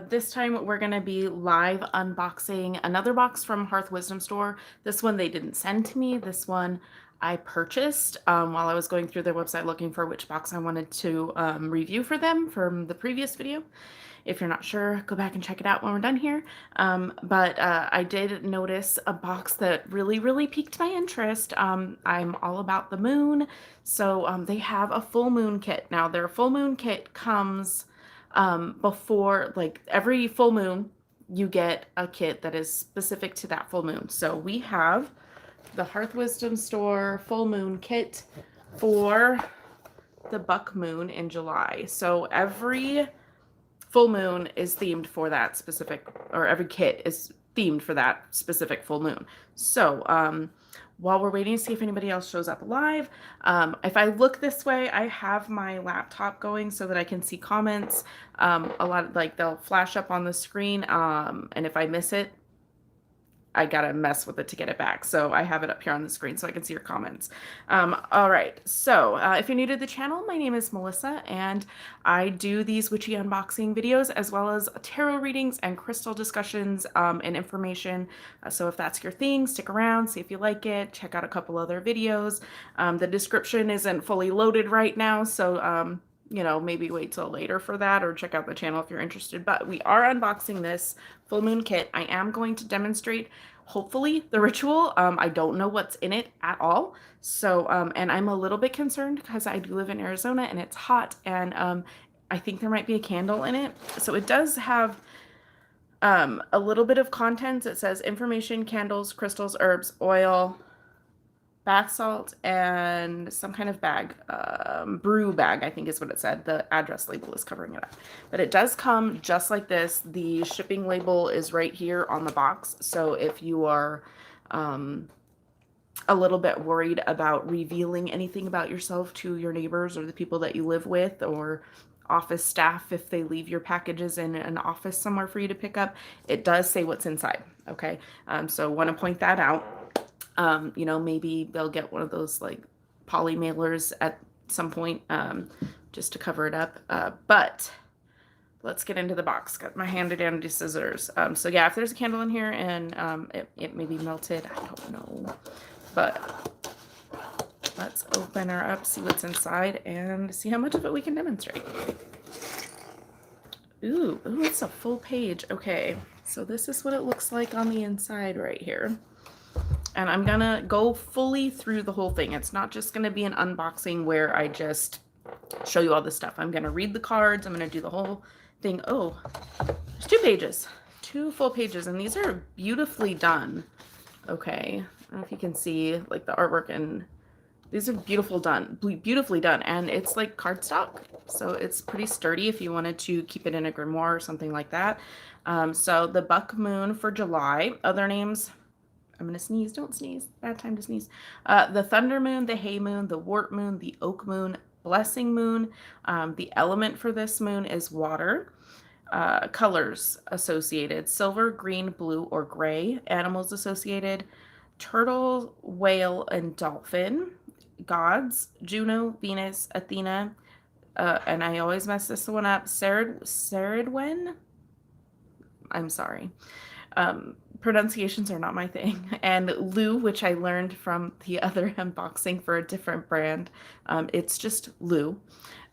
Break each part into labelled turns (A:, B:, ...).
A: This time we're going to be live unboxing another box from Hearth Wisdom Store. This one they didn't send to me. This one I purchased while I was going through their website looking for which box I wanted to review for them from the previous video. If you're not sure, go back and check it out when we're done here. But I did notice a box that really piqued my interest. I'm all about the moon, so they have a full moon kit. Now, their full moon kit comes before, like, every full moon, you get a kit that is specific to that full moon. So we have the Hearth Wisdom Store full moon kit for the buck moon in July. So every full moon is themed for that specific, or every kit is themed for that specific full moon. So while we're waiting to see if anybody else shows up live, if I look this way, I have my laptop going so that I can see comments. A lot of, like, they'll flash up on the screen, and if I miss it, I gotta mess with it to get it back. So I have it up here on the screen so I can see your comments. All right, so if you're new to the channel, my name is Melissa, and I do these witchy unboxing videos as well as tarot readings and crystal discussions and information. So if that's your thing, stick around, see if you like it, check out a couple other videos. The description isn't fully loaded right now, so you know, maybe wait till later for that, or check out the channel if you're interested. But we are unboxing this full moon kit. I am going to demonstrate, hopefully, the ritual. I don't know what's in it at all. So, and I'm a little bit concerned because I do live in Arizona and it's hot, and I think there might be a candle in it. So it does have a little bit of contents. It says information, candles, crystals, herbs, oil, bath salt, and some kind of bag, brew bag, I think is what it said. The address label is covering it up. But it does come just like this. The shipping label is right here on the box. So if you are a little bit worried about revealing anything about yourself to your neighbors or the people that you live with, or office staff if they leave your packages in an office somewhere for you to pick up, it does say what's inside, okay? So want to point that out. You know, maybe they'll get one of those like poly mailers at some point just to cover it up. But let's get into the box. Got my handy dandy scissors. So yeah, if there's a candle in here and it may be melted, I don't know. But let's open her up, see what's inside, and see how much of it we can demonstrate. Ooh, it's a full page. Okay, so this is what it looks like on the inside right here. And I'm gonna go fully through the whole thing. It's not just gonna be an unboxing where I just show you all this stuff. I'm gonna read the cards. I'm gonna do the whole thing. Oh, there's 2 pages, 2 full pages, and these are beautifully done. Okay, I don't know if you can see like the artwork, and these are beautifully done, and it's like cardstock, so it's pretty sturdy if you wanted to keep it in a grimoire or something like that. So the buck moon for July, other names, I'm going to sneeze. Don't sneeze. Bad time to sneeze. The thunder moon, the hay moon, the wart moon, the oak moon, blessing moon. The element for this moon is water. Colors associated: silver, green, blue, or gray. Animals associated: turtle, whale, and dolphin. Gods: Juno, Venus, Athena, and I always mess this one up, Ceridwen? I'm sorry. Pronunciations are not my thing. And Lou, which I learned from the other unboxing for a different brand. It's just Lou.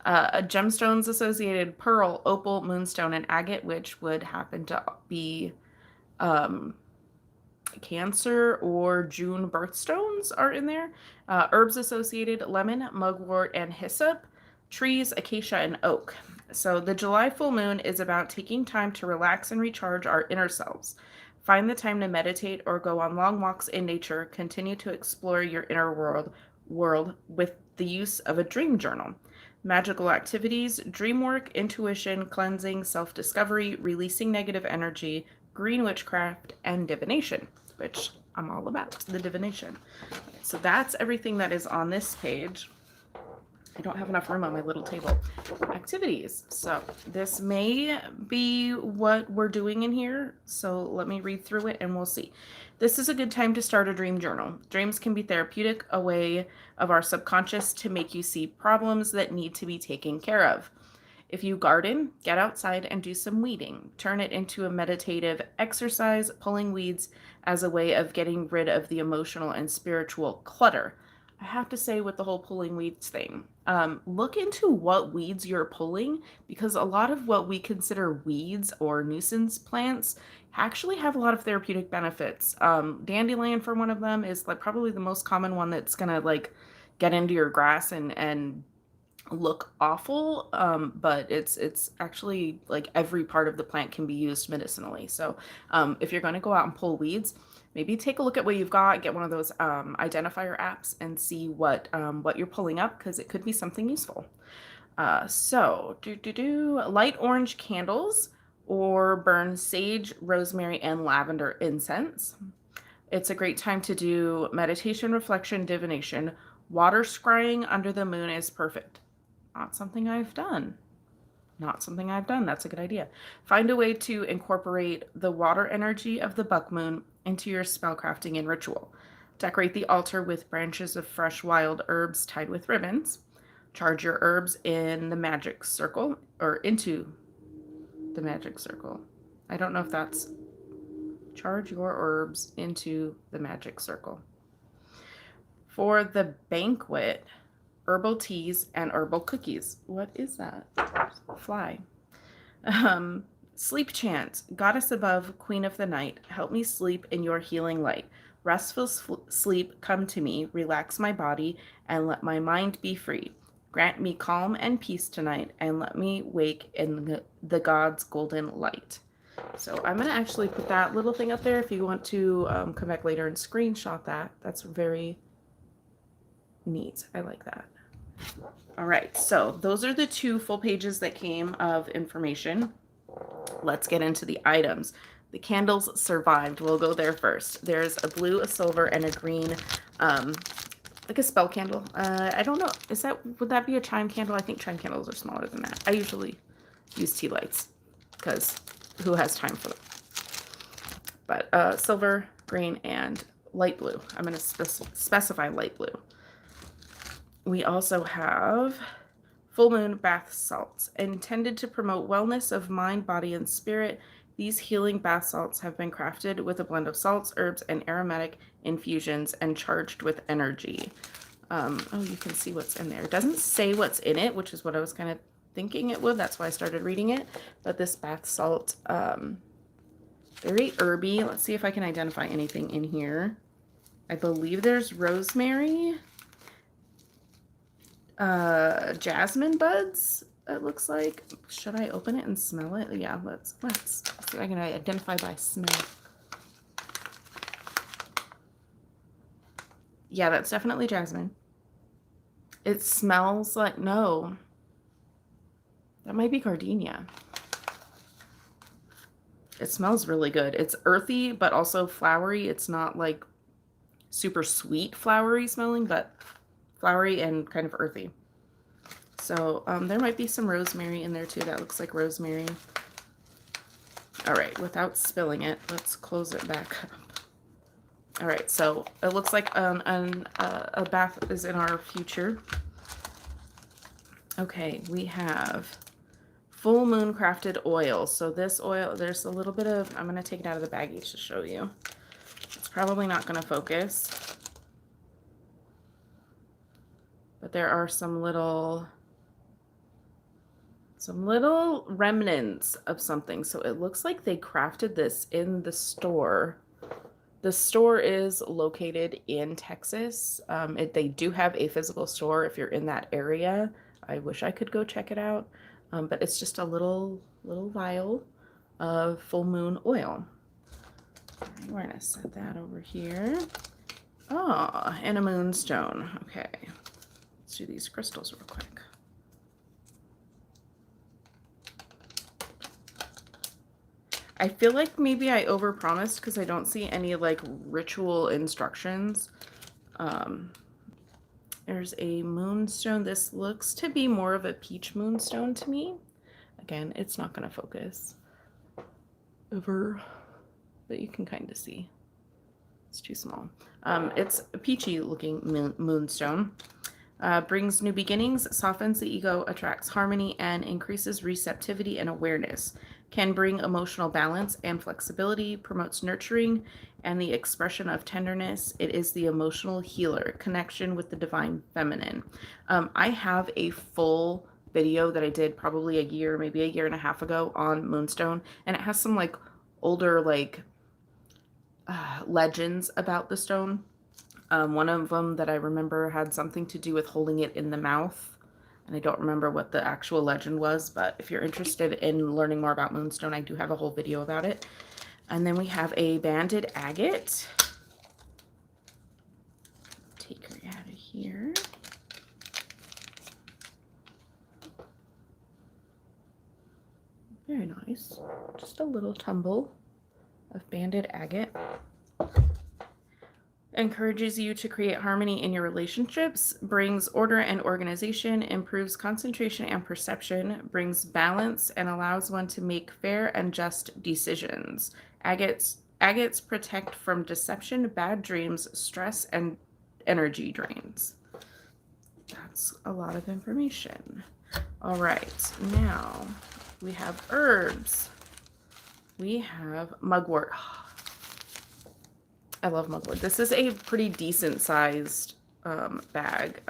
A: Gemstones associated: pearl, opal, moonstone, and agate, which would happen to be Cancer or June birthstones are in there. Herbs associated: lemon, mugwort, and hyssop. Trees: acacia and oak. So the July full moon is about taking time to relax and recharge our inner selves. Find the time to meditate or go on long walks in nature. Continue to explore your inner world with the use of a dream journal. Magical activities: dream work, intuition, cleansing, self-discovery, releasing negative energy, green witchcraft, and divination, which I'm all about, the divination. So that's everything that is on this page. I don't have enough room on my little table. Activities. So this may be what we're doing in here. So let me read through it and we'll see. This is a good time to start a dream journal. Dreams can be therapeutic, a way of our subconscious to make you see problems that need to be taken care of. If you garden, get outside and do some weeding. Turn it into a meditative exercise, pulling weeds as a way of getting rid of the emotional and spiritual clutter. I have to say, with the whole pulling weeds thing, look into what weeds you're pulling, because a lot of what we consider weeds or nuisance plants actually have a lot of therapeutic benefits. Dandelion, for one of them, is like probably the most common one that's gonna like get into your grass and look awful, but it's actually like every part of the plant can be used medicinally. So if you're going to go out and pull weeds, maybe take a look at what you've got, get one of those identifier apps and see what you're pulling up, because it could be something useful. Light orange candles or burn sage, rosemary, and lavender incense. It's a great time to do meditation, reflection, divination. Water scrying under the moon is perfect. Not something I've done. Not something I've done. That's a good idea. Find a way to incorporate the water energy of the buck moon into your spellcrafting and ritual. Decorate the altar with branches of fresh wild herbs tied with ribbons. Charge your herbs in the magic circle, or into the magic circle. I don't know if that's charge your herbs into the magic circle. For the banquet, herbal teas and herbal cookies. What is that? Fly. Sleep chant. Goddess above, queen of the night, help me sleep in your healing light. Restful sleep come to me, relax my body, and let my mind be free. Grant me calm and peace tonight, and let me wake in the God's golden light. So I'm going to actually put that little thing up there if you want to come back later and screenshot that. That's very neat. I like that. All right, so those are the 2 full pages that came of information. Let's get into the items. The candles survived. We'll go there first. There's a blue, a silver, and a green, like a spell candle. I don't know. Would that be a chime candle? I think chime candles are smaller than that. I usually use tea lights because who has time for them? But silver, green, and light blue. I'm going to specify light blue. We also have full moon bath salts. Intended to promote wellness of mind, body, and spirit, these healing bath salts have been crafted with a blend of salts, herbs, and aromatic infusions and charged with energy. Oh, you can see what's in there. It doesn't say what's in it, which is what I was kind of thinking it would. That's why I started reading it. But this bath salt, very herby. Let's see if I can identify anything in here. I believe there's rosemary. Jasmine buds, it looks like. Should I open it and smell it? Yeah, let's see if I can identify by smell. Yeah, that's definitely jasmine. It smells like, no, that might be gardenia. It smells really good. It's earthy, but also flowery. It's not like super sweet flowery smelling, but flowery and kind of earthy. So there might be some rosemary in there too. That looks like rosemary. All right, without spilling it, let's close it back up. All right, so it looks like a bath is in our future. Okay, we have full moon crafted oil. So this oil, there's a little bit of, I'm going to take it out of the baggie to show you. It's probably not going to focus. But there are some little remnants of something. So it looks like they crafted this in the store. The store is located in Texas. They do have a physical store if you're in that area. I wish I could go check it out. But it's just a little vial of full moon oil. Right, we're gonna set that over here. Oh, and a moonstone. Okay. Let's do these crystals real quick. I feel like maybe I overpromised because I don't see any like ritual instructions. There's a moonstone. This looks to be more of a peach moonstone to me. Again, it's not going to focus over, but you can kind of see. It's too small. It's a peachy looking moonstone. Brings new beginnings, softens the ego, attracts harmony, and increases receptivity and awareness. Can bring emotional balance and flexibility, promotes nurturing and the expression of tenderness. It is the emotional healer, connection with the divine feminine. I have a full video that I did probably a year, maybe a year and a half ago on Moonstone, and it has some like older legends about the stone. One of them that I remember had something to do with holding it in the mouth. And I don't remember what the actual legend was, but if you're interested in learning more about Moonstone, I do have a whole video about it. And then we have a banded agate. Take her out of here. Very nice. Just a little tumble of banded agate. Encourages you to create harmony in your relationships, brings order and organization, improves concentration and perception, brings balance, and allows one to make fair and just decisions. Agates protect from deception, bad dreams, stress, and energy drains. That's a lot of information. All right, now we have herbs. We have mugwort. I love mugwort. This is a pretty decent sized bag.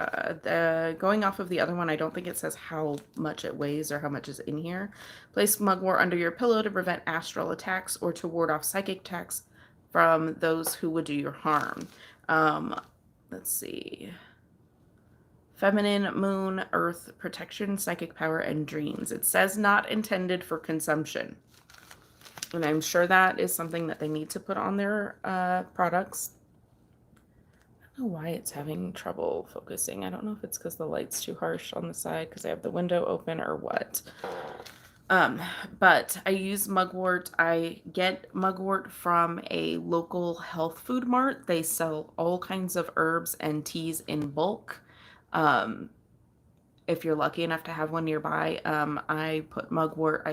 A: Going off of the other one, I don't think it says how much it weighs or how much is in here. Place mugwort under your pillow to prevent astral attacks or to ward off psychic attacks from those who would do you harm. Let's see. Feminine, moon, earth, protection, psychic power, and dreams. It says not intended for consumption. And I'm sure that is something that they need to put on their products. I don't know why it's having trouble focusing. I don't know if it's because the light's too harsh on the side because I have the window open or what. But I use mugwort. I get mugwort from a local health food mart. They sell all kinds of herbs and teas in bulk. If you're lucky enough to have one nearby, I put mugwort.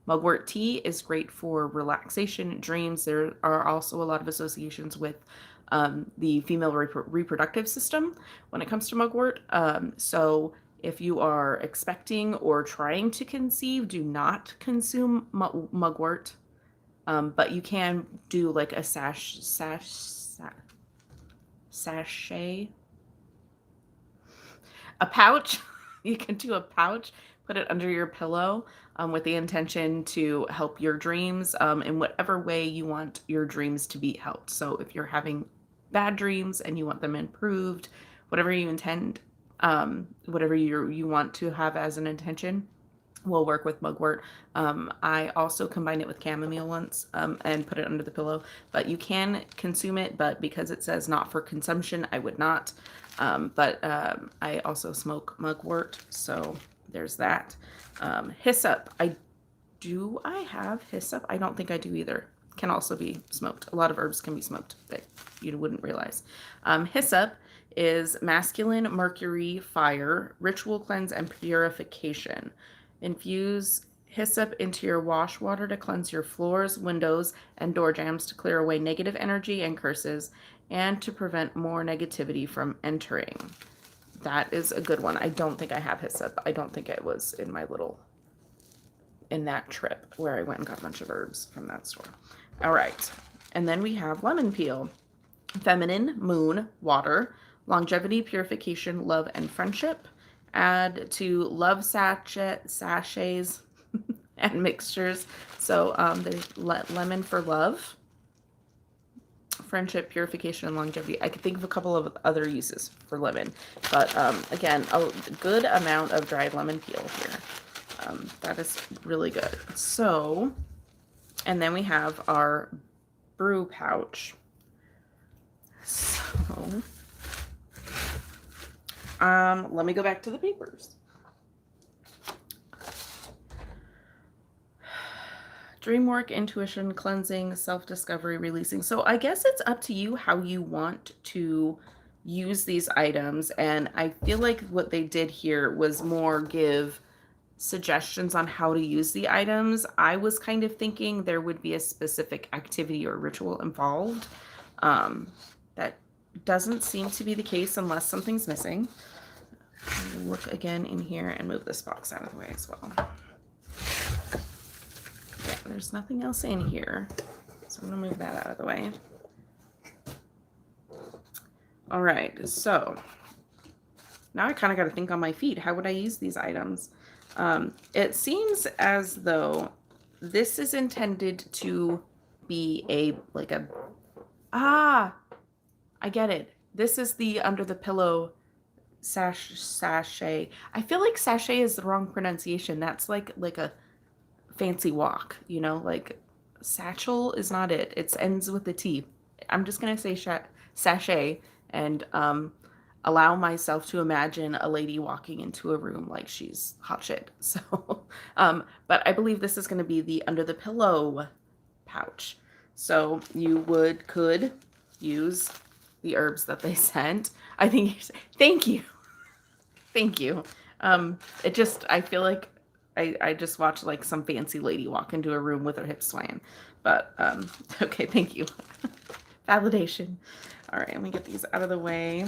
A: Mugwort tea is great for relaxation, dreams. There are also a lot of associations with the female reproductive system when it comes to mugwort. So if you are expecting or trying to conceive, do not consume mugwort. But you can do like a sachet, a pouch. You can do a pouch, put it under your pillow with the intention to help your dreams in whatever way you want your dreams to be helped. So if you're having bad dreams and you want them improved, whatever you intend, whatever you want to have as an intention, will work with mugwort. I also combined it with chamomile once and put it under the pillow, but you can consume it, but because it says not for consumption, I would not. I also smoke mugwort, so there's that. Hyssop. I have hyssop? I don't think I do either. Can also be smoked. A lot of herbs can be smoked that you wouldn't realize. Hyssop is masculine mercury fire, ritual cleanse and purification. Infuse hyssop into your wash water to cleanse your floors, windows, and door jambs to clear away negative energy and curses and to prevent more negativity from entering. That is a good one. I don't think I have hyssop. I don't think it was in that trip where I went and got a bunch of herbs from that store. All right. And then we have lemon peel. Feminine, moon, water, longevity, purification, love, and friendship. Add to love sachets and mixtures. So there's lemon for love, friendship, purification, and longevity. I could think of a couple of other uses for lemon, but again, a good amount of dried lemon peel here. That is really good. So, and then we have our brew pouch. So, let me go back to the papers. Dream work, intuition, cleansing, self-discovery, releasing. So I guess it's up to you how you want to use these items. And I feel like what they did here was more give suggestions on how to use the items. I was kind of thinking there would be a specific activity or ritual involved that Doesn't seem to be the case unless something's missing. Look again in here and move this box out of the way as well. Yeah, there's nothing else in here. So I'm gonna move that out of the way. All right, so now I kind of got to think on my feet. How would I use these items? It seems as though this is intended to be I get it. This is the under the pillow sachet. I feel like sachet is the wrong pronunciation. That's like a fancy walk, you know, like satchel is not it. It ends with a T. I'm just gonna say sachet and allow myself to imagine a lady walking into a room like she's hot shit. So, but I believe this is gonna be the under the pillow pouch. So you could use the herbs that they sent. I think thank you. Thank you. I feel like I just watched like some fancy lady walk into a room with her hips swaying. But okay, thank you. Validation. All right, let me get these out of the way.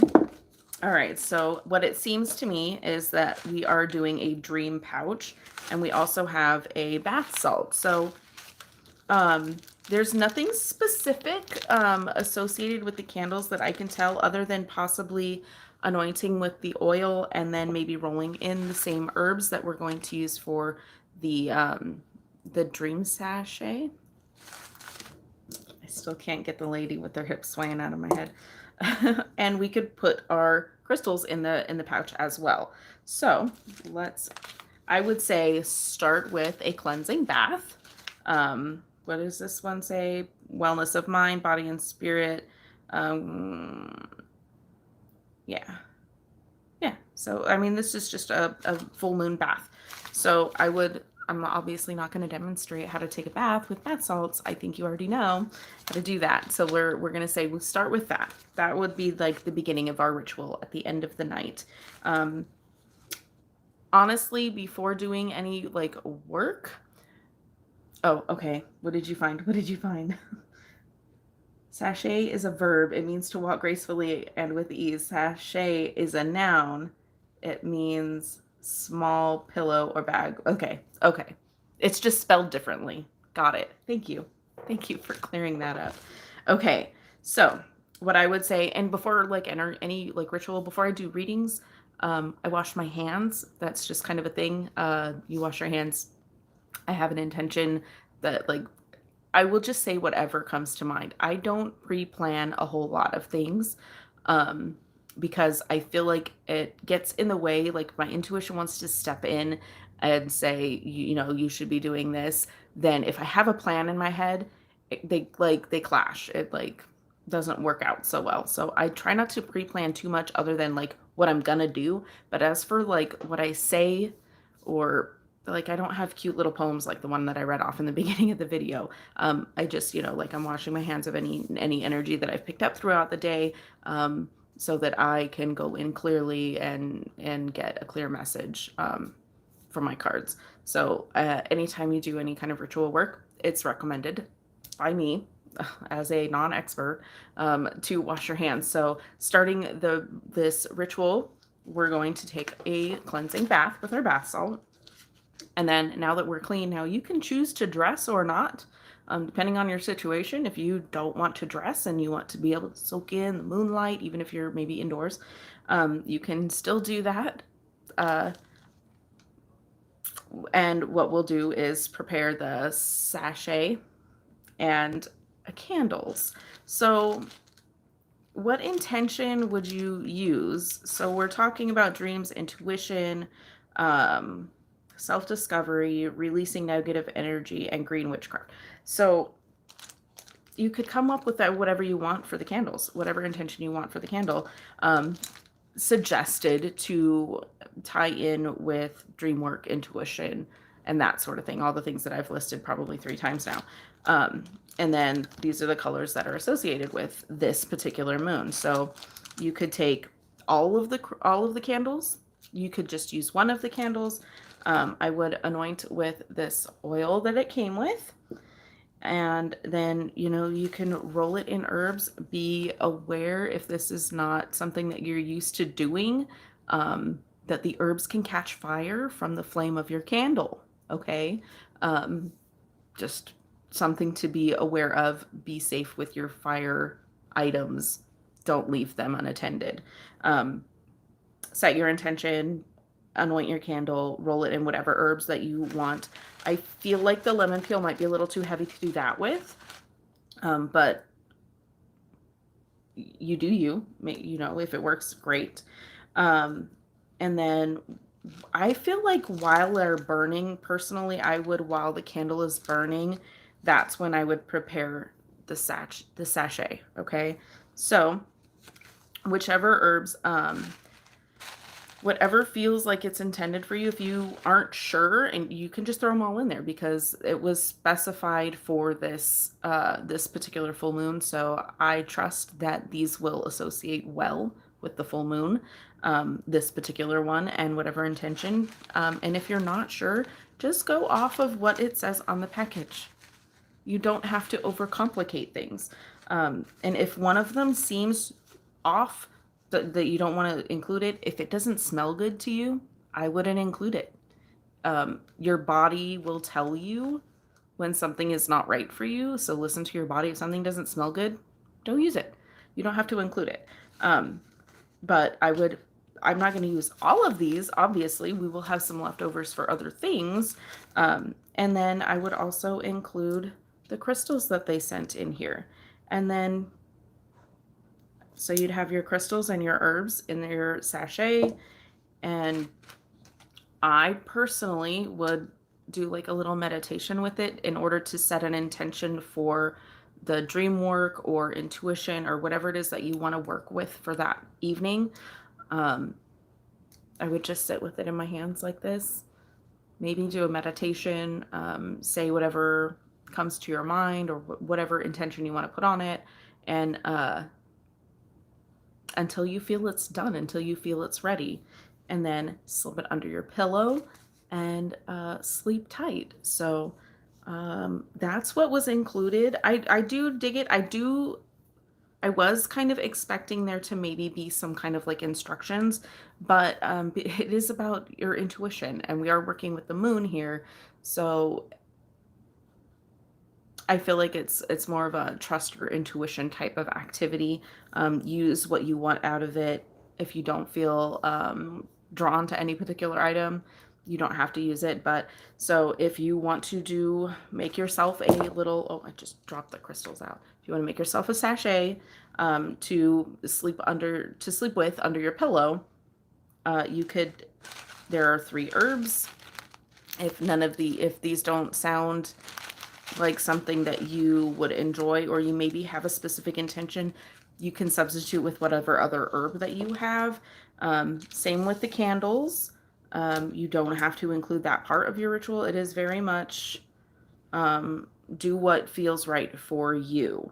A: All right, so what it seems to me is that we are doing a dream pouch, and we also have a bath salt. So there's nothing specific associated with the candles that I can tell, other than possibly anointing with the oil and then maybe rolling in the same herbs that we're going to use for the dream sachet. I still can't get the lady with their hips swaying out of my head. And we could put our crystals in the pouch as well. So I would say start with a cleansing bath. What does this one say? Wellness of mind, body, and spirit. Yeah. So, I mean, this is just a full moon bath. So I'm obviously not going to demonstrate how to take a bath with bath salts. I think you already know how to do that. So we're going to say we'll start with that. That would be like the beginning of our ritual at the end of the night. Honestly, before doing any like work. Oh, okay. What did you find? Sachet is a verb. It means to walk gracefully and with ease. Sachet is a noun. It means small pillow or bag. Okay. It's just spelled differently. Got it. Thank you for clearing that up. Okay. So what I would say, and before like enter any like ritual, before I do readings, I wash my hands. That's just kind of a thing. You wash your hands. I have an intention that like I will just say whatever comes to mind. I don't pre-plan a whole lot of things because I feel like it gets in the way. Like my intuition wants to step in and say, you should be doing this. Then if I have a plan in my head, they clash. It like doesn't work out so well. So I try not to pre-plan too much other than like what I'm gonna do. But as for like what I say or like I don't have cute little poems like the one that I read off in the beginning of the video. I just, like I'm washing my hands of any energy that I've picked up throughout the day, so that I can go in clearly and get a clear message from my cards. So anytime you do any kind of ritual work, it's recommended by me as a non-expert to wash your hands. So starting this ritual, we're going to take a cleansing bath with our bath salt. And then now that we're clean, now you can choose to dress or not, depending on your situation. If you don't want to dress and you want to be able to soak in the moonlight, even if you're maybe indoors, you can still do that. And what we'll do is prepare the sachet and candles. So what intention would you use? So we're talking about dreams, intuition, self-discovery, releasing negative energy, and green witchcraft. So you could come up with that whatever you want for the candles, whatever intention you want for the candle, suggested to tie in with dream work, intuition, and that sort of thing. All the things that I've listed probably 3 times now. And then these are the colors that are associated with this particular moon. So you could take all of the candles. You could just use one of the candles. I would anoint with this oil that it came with. And then, you know, you can roll it in herbs. Be aware if this is not something that you're used to doing, that the herbs can catch fire from the flame of your candle. Okay. Um, just something to be aware of. Be safe with your fire items. Don't leave them unattended. Um, Set your intention, anoint your candle, roll it in whatever herbs that you want. I feel like the lemon peel might be a little too heavy to do that with, but you do you. You know, if it works, great. Um, and then I feel like while they're burning, personally, I would, while the candle is burning, that's when I would prepare the sachet. Okay, so whichever herbs, whatever feels like it's intended for you. If you aren't sure, and you can just throw them all in there because it was specified for this particular full moon. So I trust that these will associate well with the full moon, this particular one, and whatever intention. And if you're not sure, just go off of what it says on the package. You don't have to overcomplicate things. And if one of them seems off, that you don't want to include it, if it doesn't smell good to you, I wouldn't include it. Your body will tell you when something is not right for you. So listen to your body. If something doesn't smell good, don't use it. You don't have to include it. But I'm not going to use all of these. Obviously, we will have some leftovers for other things. And then I would also include the crystals that they sent in here. And then, so you'd have your crystals and your herbs in your sachet. And I personally would do like a little meditation with it in order to set an intention for the dream work or intuition or whatever it is that you want to work with for that evening. I would just sit with it in my hands like this, maybe do a meditation, say whatever comes to your mind or whatever intention you want to put on it, and until you feel it's done, until you feel it's ready, and then slip it under your pillow and sleep tight. So that's what was included. I do dig it. I was kind of expecting there to maybe be some kind of like instructions, but it is about your intuition, and we are working with the moon here. So I feel like it's more of a trust your intuition type of activity. Use what you want out of it. If you don't feel drawn to any particular item, you don't have to use it. But so if you want to make yourself a little, oh, I just dropped the crystals out. If you want to make yourself a sachet to sleep with under your pillow, you could. There are 3 herbs. If these don't sound like something that you would enjoy, or you maybe have a specific intention, you can substitute with whatever other herb that you have. Same with the candles. You don't have to include that part of your ritual. It is very much do what feels right for you.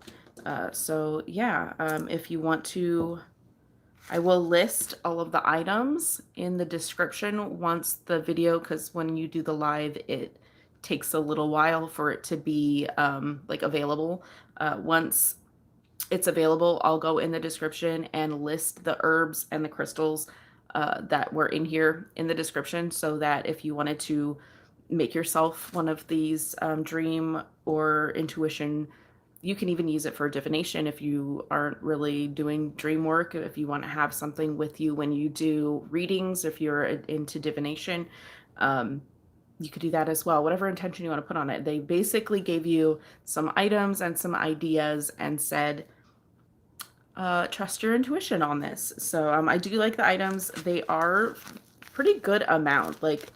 A: So yeah, if you want to, I will list all of the items in the description once the video, because when you do the live, it takes a little while for it to be like available. Once it's available, I'll go in the description and list the herbs and the crystals that were in here in the description, so that if you wanted to make yourself one of these dream or intuition, you can even use it for divination if you aren't really doing dream work. If you want to have something with you when you do readings, if you're into divination, you could do that as well. Whatever intention you want to put on it. They basically gave you some items and some ideas and said, trust your intuition on this. So I do like the items. They are pretty good amount. Like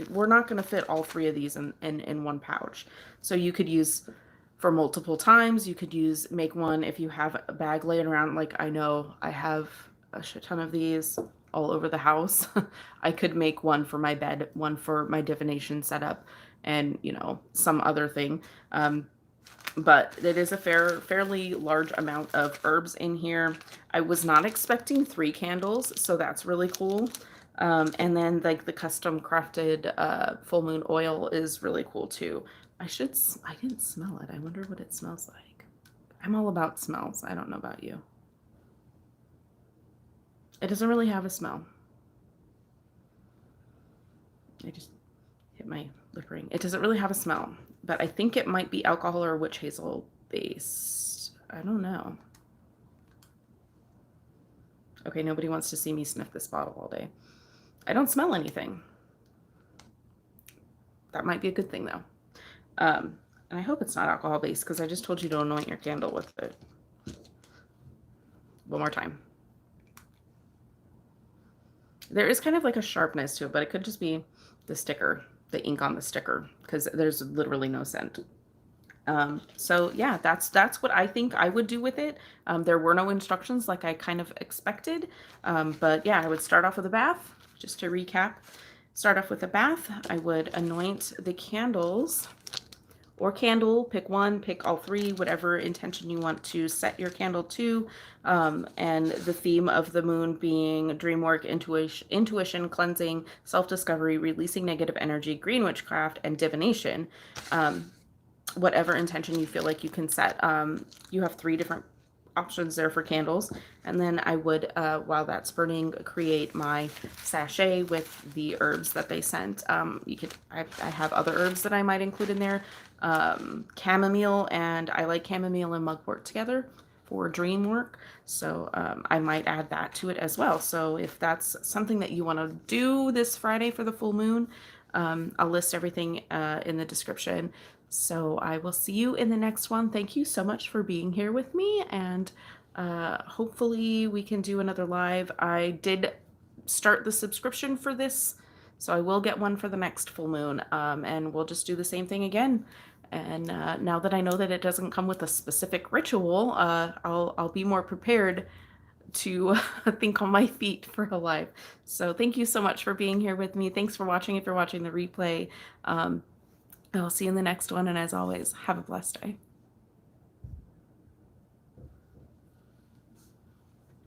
A: we're not going to fit all 3 of these in one pouch. So you could use for multiple times. You could make one if you have a bag laying around. Like I know I have a shit ton of these all over the house. I could make one for my bed, one for my divination setup, and some other thing. But it is a fairly large amount of herbs in here. I was not expecting 3 candles, so that's really cool. And then like the custom crafted full moon oil is really cool too. I didn't smell it. I wonder what it smells like. I'm all about smells. I don't know about you. It doesn't really have a smell. I just hit my lip ring. It doesn't really have a smell, but I think it might be alcohol or witch hazel based. I don't know. Okay, nobody wants to see me sniff this bottle all day. I don't smell anything. That might be a good thing though. And I hope it's not alcohol based because I just told you to anoint your candle with it. One more time. There is kind of like a sharpness to it, but it could just be the sticker, the ink on the sticker, because there's literally no scent. So yeah, that's what I think I would do with it. There were no instructions like I kind of expected. But yeah, I would start off with a bath, just to recap. Start off with a bath. I would anoint the candles or candle, pick one, pick all three, whatever intention you want to set your candle to. And the theme of the moon being dream work, intuition, cleansing, self-discovery, releasing negative energy, green witchcraft, and divination. Whatever intention you feel like you can set. You have 3 different options there for candles. And then I would, while that's burning, create my sachet with the herbs that they sent. I have other herbs that I might include in there. Chamomile, and I like chamomile and mugwort together for dream work. So I might add that to it as well. So if that's something that you want to do this Friday for the full moon, I'll list everything in the description. So I will see you in the next one. Thank you so much for being here with me, and hopefully we can do another live. I did start the subscription for this, so I will get one for the next full moon, and we'll just do the same thing again. And now that I know that it doesn't come with a specific ritual, I'll be more prepared to think on my feet for a live. So thank you so much for being here with me. Thanks for watching if you're watching the replay. I'll see you in the next one, and as always, have a blessed day.